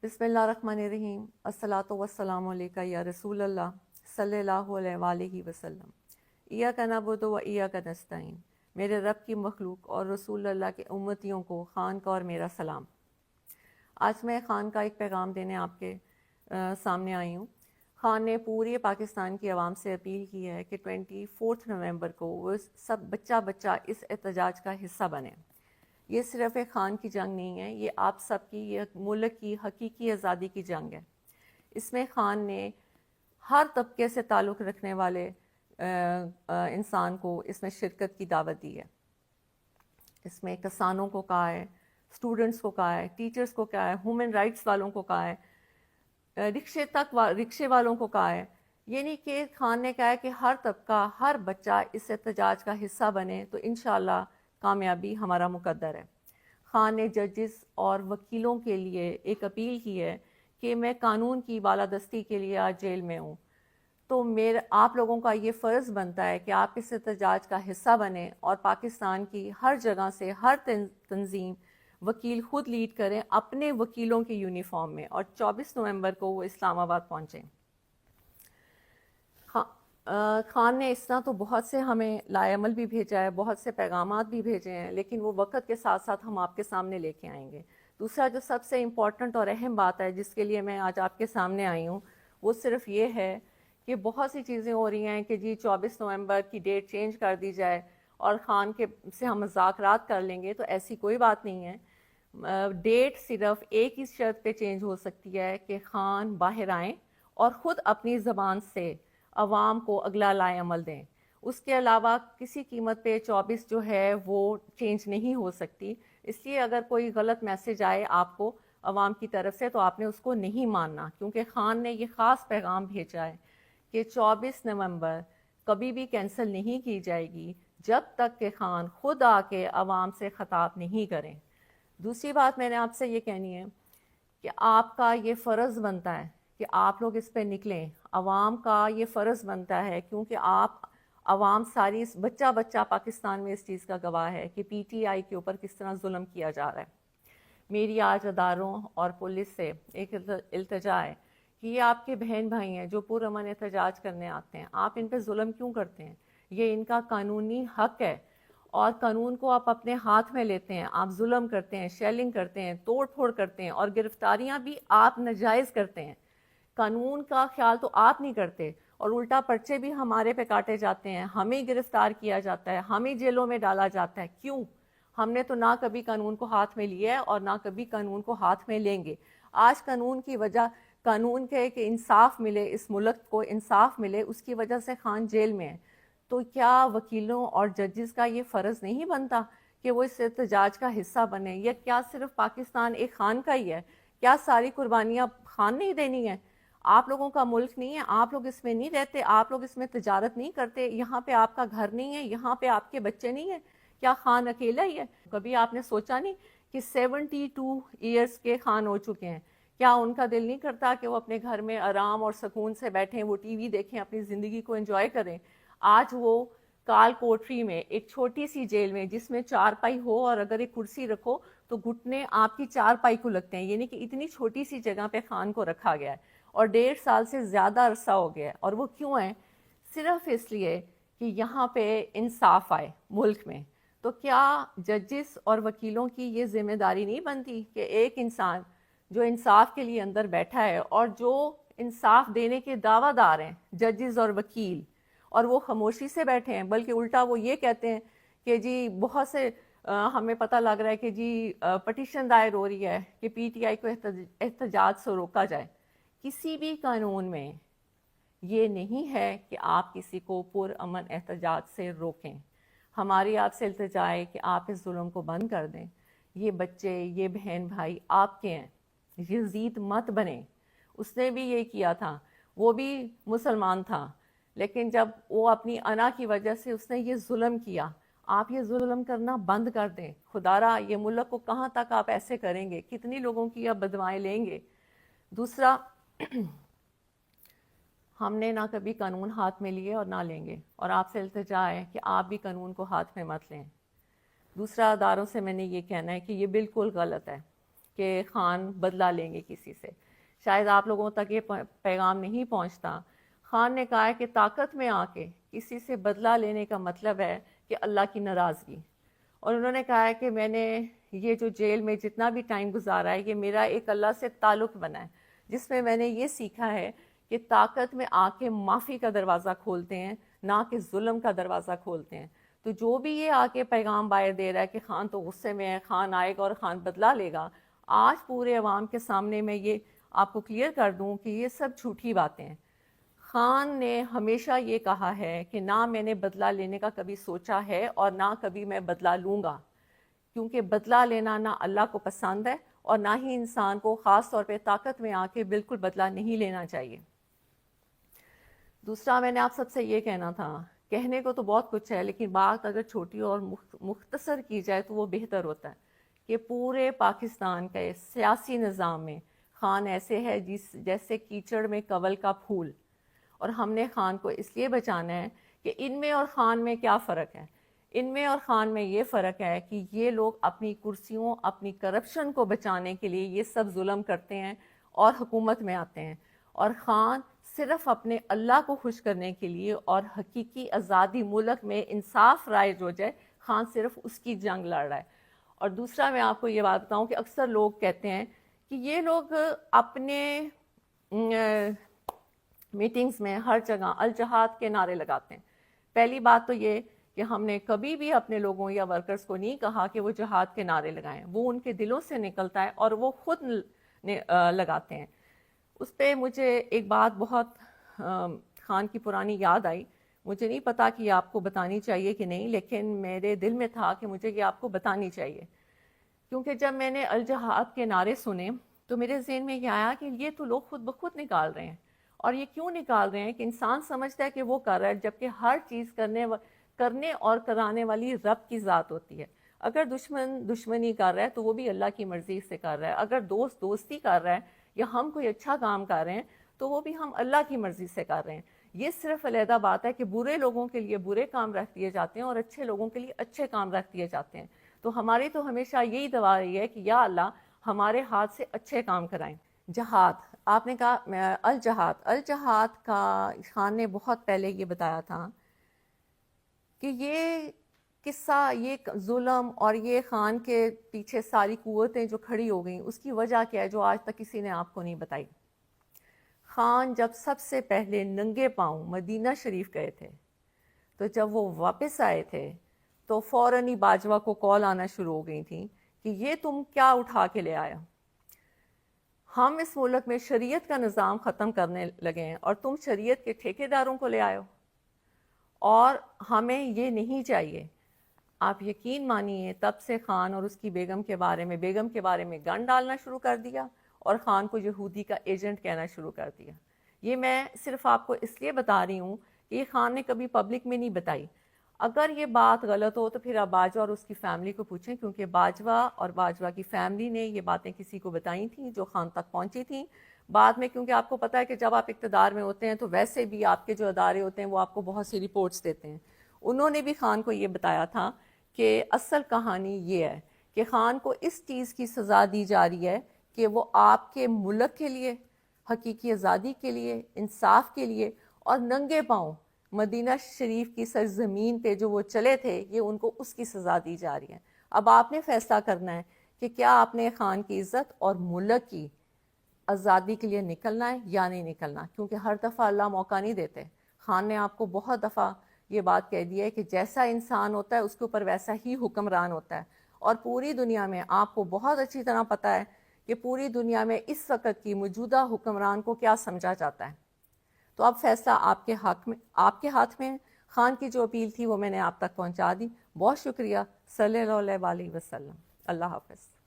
بسم اللہ الرحمن الرحیم، الصلاۃ والسلام علیکہ یا رسول اللہ صلی اللہ علیہ وآلہ وسلم۔ ایاک نعبد و ایاک نستعین۔ میرے رب کی مخلوق اور رسول اللہ کے امتیوں کو خان کا اور میرا سلام۔ آج میں خان کا ایک پیغام دینے آپ کے سامنے آئی ہوں۔ خان نے پورے پاکستان کی عوام سے اپیل کی ہے کہ 24 نومبر کو وہ سب بچہ اس احتجاج کا حصہ بنے۔ یہ صرف ایک خان کی جنگ نہیں ہے، یہ آپ سب کی، یہ ملک کی حقیقی آزادی کی جنگ ہے۔ اس میں خان نے ہر طبقے سے تعلق رکھنے والے انسان کو اس میں شرکت کی دعوت دی ہے۔ اس میں کسانوں کو کہا ہے، اسٹوڈنٹس کو کہا ہے، ٹیچرز کو کہا ہے، ہیومن رائٹس والوں کو کہا ہے، رکشے والوں کو کہا ہے۔ یہ نہیں کہ خان نے کہا ہے کہ ہر طبقہ، ہر بچہ اس احتجاج کا حصہ بنے تو انشاءاللہ کامیابی ہمارا مقدر ہے۔ خان نے ججز اور وکیلوں کے لیے ایک اپیل کی ہے کہ میں قانون کی بالادستی کے لیے آج جیل میں ہوں، تو آپ لوگوں کا یہ فرض بنتا ہے کہ آپ اس احتجاج کا حصہ بنیں اور پاکستان کی ہر جگہ سے ہر تنظیم وکیل خود لیڈ کریں اپنے وکیلوں کے یونیفارم میں، اور 24 نومبر کو وہ اسلام آباد پہنچیں۔ خان نے اس طرح تو بہت سے ہمیں لائے عمل بھی بھیجا ہے، بہت سے پیغامات بھی بھیجے ہیں، لیکن وہ وقت کے ساتھ ساتھ ہم آپ کے سامنے لے کے آئیں گے۔ دوسرا جو سب سے امپورٹنٹ اور اہم بات ہے جس کے لیے میں آج آپ کے سامنے آئی ہوں، وہ صرف یہ ہے کہ بہت سی چیزیں ہو رہی ہیں کہ جی 24 نومبر کی ڈیٹ چینج کر دی جائے اور خان کے سے ہم مذاکرات کر لیں گے، تو ایسی کوئی بات نہیں ہے۔ ڈیٹ صرف ایک ہی شرط پہ چینج ہو سکتی ہے کہ خان باہر آئیں اور خود اپنی زبان سے عوام کو اگلا لائے عمل دیں۔ اس کے علاوہ کسی قیمت پہ 24 جو ہے وہ چینج نہیں ہو سکتی۔ اس لیے اگر کوئی غلط میسج آئے آپ کو عوام کی طرف سے تو آپ نے اس کو نہیں ماننا، کیونکہ خان نے یہ خاص پیغام بھیجا ہے کہ 24 نومبر کبھی بھی کینسل نہیں کی جائے گی جب تک کہ خان خود آ کے عوام سے خطاب نہیں کریں۔ دوسری بات میں نے آپ سے یہ کہنی ہے کہ آپ کا یہ فرض بنتا ہے کہ آپ لوگ اس پہ نکلیں، عوام کا یہ فرض بنتا ہے، کیونکہ عوام ساری بچہ پاکستان میں اس چیز کا گواہ ہے کہ پی ٹی آئی کے اوپر کس طرح ظلم کیا جا رہا ہے۔ میری آج اداروں اور پولیس سے ایک التجا ہے کہ یہ آپ کے بہن بھائی ہیں جو پرامن احتجاج کرنے آتے ہیں، آپ ان پہ ظلم کیوں کرتے ہیں؟ یہ ان کا قانونی حق ہے، اور قانون کو آپ اپنے ہاتھ میں لیتے ہیں، آپ ظلم کرتے ہیں، شیلنگ کرتے ہیں، توڑ پھوڑ کرتے ہیں، اور گرفتاریاں بھی آپ ناجائز کرتے ہیں۔ قانون کا خیال تو آپ نہیں کرتے، اور الٹا پرچے بھی ہمارے پہ کاٹے جاتے ہیں، ہمیں گرفتار کیا جاتا ہے، ہمیں جیلوں میں ڈالا جاتا ہے۔ کیوں؟ ہم نے تو نہ کبھی قانون کو ہاتھ میں لیا ہے اور نہ کبھی قانون کو ہاتھ میں لیں گے۔ آج قانون کی وجہ، قانون کے کہ انصاف ملے، اس ملک کو انصاف ملے، اس کی وجہ سے خان جیل میں ہے۔ تو کیا وکیلوں اور ججز کا یہ فرض نہیں بنتا کہ وہ اس احتجاج کا حصہ بنے؟ یا کیا صرف پاکستان ایک خان کا ہی ہے؟ کیا ساری قربانیاں خان نے ہی دینی ہیں؟ آپ لوگوں کا ملک نہیں ہے، آپ لوگ اس میں نہیں رہتے، آپ لوگ اس میں تجارت نہیں کرتے، یہاں پہ آپ کا گھر نہیں ہے، یہاں پہ آپ کے بچے نہیں ہیں؟ کیا خان اکیلا ہی ہے؟ کبھی آپ نے سوچا نہیں کہ 72 ایئرس کے خان ہو چکے ہیں؟ کیا ان کا دل نہیں کرتا کہ وہ اپنے گھر میں آرام اور سکون سے بیٹھیں، وہ ٹی وی دیکھیں، اپنی زندگی کو انجوائے کریں؟ آج وہ کال کوٹری میں، ایک چھوٹی سی جیل میں جس میں 4 پائی ہو، اور اگر ایک کرسی رکھو تو گھٹنے آپ کی 4 پائی کو لگتے ہیں، یعنی کہ اتنی چھوٹی سی جگہ پہ خان کو رکھا گیا ہے، اور 1.5 سال سے زیادہ عرصہ ہو گیا ہے۔ اور وہ کیوں ہے؟ صرف اس لیے کہ یہاں پہ انصاف آئے ملک میں۔ تو کیا ججز اور وکیلوں کی یہ ذمہ داری نہیں بنتی کہ ایک انسان جو انصاف کے لیے اندر بیٹھا ہے اور جو انصاف دینے کے دعویٰ دار ہیں ججز اور وکیل، اور وہ خاموشی سے بیٹھے ہیں، بلکہ الٹا وہ یہ کہتے ہیں کہ جی بہت سے ہمیں پتہ لگ رہا ہے کہ جی پٹیشن دائر ہو رہی ہے کہ پی ٹی آئی کو احتجاج سے روکا جائے۔ کسی بھی قانون میں یہ نہیں ہے کہ آپ کسی کو پرامن احتجاج سے روکیں۔ ہماری آپ سے التجا ہے کہ آپ اس ظلم کو بند کر دیں۔ یہ بچے، یہ بہن بھائی آپ کے ہیں، یزید مت بنیں۔ اس نے بھی یہ کیا تھا، وہ بھی مسلمان تھا، لیکن جب وہ اپنی انا کی وجہ سے اس نے یہ ظلم کیا، آپ یہ ظلم کرنا بند کر دیں۔ خدا را یہ ملک کو کہاں تک آپ ایسے کریں گے؟ کتنی لوگوں کی آپ بدوائیں لیں گے؟ دوسرا، ہم نے نہ کبھی قانون ہاتھ میں لیے اور نہ لیں گے، اور آپ سے التجا ہے کہ آپ بھی قانون کو ہاتھ میں مت لیں۔ دوسرا، اداروں سے میں نے یہ کہنا ہے کہ یہ بالکل غلط ہے کہ خان بدلہ لیں گے کسی سے. شاید آپ لوگوں تک یہ پیغام نہیں پہنچتا. خان نے کہا ہے کہ طاقت میں آ کے کسی سے بدلہ لینے کا مطلب ہے کہ اللہ کی ناراضگی. اور انہوں نے کہا ہے کہ میں نے یہ جو جیل میں جتنا بھی ٹائم گزارا ہے یہ میرا ایک اللہ سے تعلق بنا ہے جس میں نے یہ سیکھا ہے کہ طاقت میں آ کے معافی کا دروازہ کھولتے ہیں نہ کہ ظلم کا دروازہ کھولتے ہیں. تو جو بھی یہ آ کے پیغام باہر دے رہا ہے کہ خان تو غصے میں ہے, خان آئے گا اور خان بدلہ لے گا, آج پورے عوام کے سامنے میں یہ آپ کو کلیئر کر دوں کہ یہ سب جھوٹی باتیں ہیں. خان نے ہمیشہ یہ کہا ہے کہ نہ میں نے بدلہ لینے کا کبھی سوچا ہے اور نہ کبھی میں بدلہ لوں گا, کیونکہ بدلہ لینا نہ اللہ کو پسند ہے اور نہ ہی انسان کو خاص طور پہ طاقت میں آ کے بالکل بدلہ نہیں لینا چاہیے. دوسرا میں نے آپ سب سے یہ کہنا تھا, کہنے کو تو بہت کچھ ہے لیکن بات اگر چھوٹی اور مختصر کی جائے تو وہ بہتر ہوتا ہے کہ پورے پاکستان کے سیاسی نظام میں خان ایسے ہے جیسے کیچڑ میں کنول کا پھول, اور ہم نے خان کو اس لیے بچانا ہے کہ ان میں اور خان میں کیا فرق ہے. ان میں اور خان میں یہ فرق ہے کہ یہ لوگ اپنی کرسیوں, اپنی کرپشن کو بچانے کے لیے یہ سب ظلم کرتے ہیں اور حکومت میں آتے ہیں, اور خان صرف اپنے اللہ کو خوش کرنے کے لیے اور حقیقی آزادی ملک میں انصاف رائج ہو جائے, خان صرف اس کی جنگ لڑ رہا ہے. اور دوسرا میں آپ کو یہ بات بتاؤں کہ اکثر لوگ کہتے ہیں کہ یہ لوگ اپنے میٹنگز میں ہر جگہ الجہاد کے نعرے لگاتے ہیں. پہلی بات تو یہ کہ ہم نے کبھی بھی اپنے لوگوں یا ورکرز کو نہیں کہا کہ وہ جہاد کے نعرے لگائیں, وہ ان کے دلوں سے نکلتا ہے اور وہ خود لگاتے ہیں. اس پہ مجھے ایک بات بہت خان کی پرانی یاد آئی, مجھے نہیں پتا کہ یہ آپ کو بتانی چاہیے کہ نہیں, لیکن میرے دل میں تھا کہ مجھے یہ آپ کو بتانی چاہیے, کیونکہ جب میں نے الجہاد کے نعرے سنے تو میرے ذہن میں یہ آیا کہ یہ تو لوگ خود بخود نکال رہے ہیں. اور یہ کیوں نکال رہے ہیں کہ انسان سمجھتا ہے کہ وہ کر رہا ہے, جبکہ ہر چیز کرنے اور کرانے والی رب کی ذات ہوتی ہے. اگر دشمن دشمنی کر رہا ہے تو وہ بھی اللہ کی مرضی سے کر رہا ہے, اگر دوست دوستی کر رہا ہے یا ہم کوئی اچھا کام کر رہے ہیں تو وہ بھی ہم اللہ کی مرضی سے کر رہے ہیں. یہ صرف علیحدہ بات ہے کہ برے لوگوں کے لیے برے کام رکھ دیے جاتے ہیں اور اچھے لوگوں کے لیے اچھے کام رکھ دیے جاتے ہیں. تو ہماری تو ہمیشہ یہی دعا رہی ہے کہ یا اللہ ہمارے ہاتھ سے اچھے کام کرائیں. جہاد, آپ نے کہا الجہاد کا خان نے بہت پہلے یہ بتایا تھا کہ یہ قصہ, یہ ظلم اور یہ خان کے پیچھے ساری قوتیں جو کھڑی ہو گئیں اس کی وجہ کیا ہے جو آج تک کسی نے آپ کو نہیں بتائی. خان جب سب سے پہلے ننگے پاؤں مدینہ شریف گئے تھے تو جب وہ واپس آئے تھے تو فوراً ہی باجوہ کو کال آنا شروع ہو گئی تھی کہ یہ تم کیا اٹھا کے لے آیا, ہم اس ملک میں شریعت کا نظام ختم کرنے لگے ہیں اور تم شریعت کے ٹھیکیداروں کو لے آئے ہو, اور ہمیں یہ نہیں چاہیے. آپ یقین مانیے تب سے خان اور اس کی بیگم کے بارے میں گن ڈالنا شروع کر دیا اور خان کو یہودی کا ایجنٹ کہنا شروع کر دیا. یہ میں صرف آپ کو اس لیے بتا رہی ہوں کہ یہ خان نے کبھی پبلک میں نہیں بتائی. اگر یہ بات غلط ہو تو پھر آپ باجوہ اور اس کی فیملی کو پوچھیں, کیونکہ باجوہ اور باجوہ کی فیملی نے یہ باتیں کسی کو بتائی تھیں جو خان تک پہنچی تھیں. بعد میں کیونکہ آپ کو پتہ ہے کہ جب آپ اقتدار میں ہوتے ہیں تو ویسے بھی آپ کے جو ادارے ہوتے ہیں وہ آپ کو بہت سی رپورٹس دیتے ہیں. انہوں نے بھی خان کو یہ بتایا تھا کہ اصل کہانی یہ ہے کہ خان کو اس چیز کی سزا دی جا رہی ہے کہ وہ آپ کے ملک کے لیے, حقیقی آزادی کے لیے, انصاف کے لیے اور ننگے پاؤں مدینہ شریف کی سرزمین پہ جو وہ چلے تھے, یہ ان کو اس کی سزا دی جا رہی ہے. اب آپ نے فیصلہ کرنا ہے کہ کیا آپ نے خان کی عزت اور ملک کی آزادی کے لیے نکلنا ہے یا نہیں نکلنا, کیونکہ ہر دفعہ اللہ موقع نہیں دیتے. خان نے آپ کو بہت دفعہ یہ بات کہہ دی ہے کہ جیسا انسان ہوتا ہے اس کے اوپر ویسا ہی حکمران ہوتا ہے, اور پوری دنیا میں آپ کو بہت اچھی طرح پتہ ہے کہ پوری دنیا میں اس وقت کی موجودہ حکمران کو کیا سمجھا جاتا ہے. تو اب فیصلہ آپ کے ہاتھ میں. خان کی جو اپیل تھی وہ میں نے آپ تک پہنچا دی. بہت شکریہ. صلی اللہ علیہ وسلم. اللہ حافظ.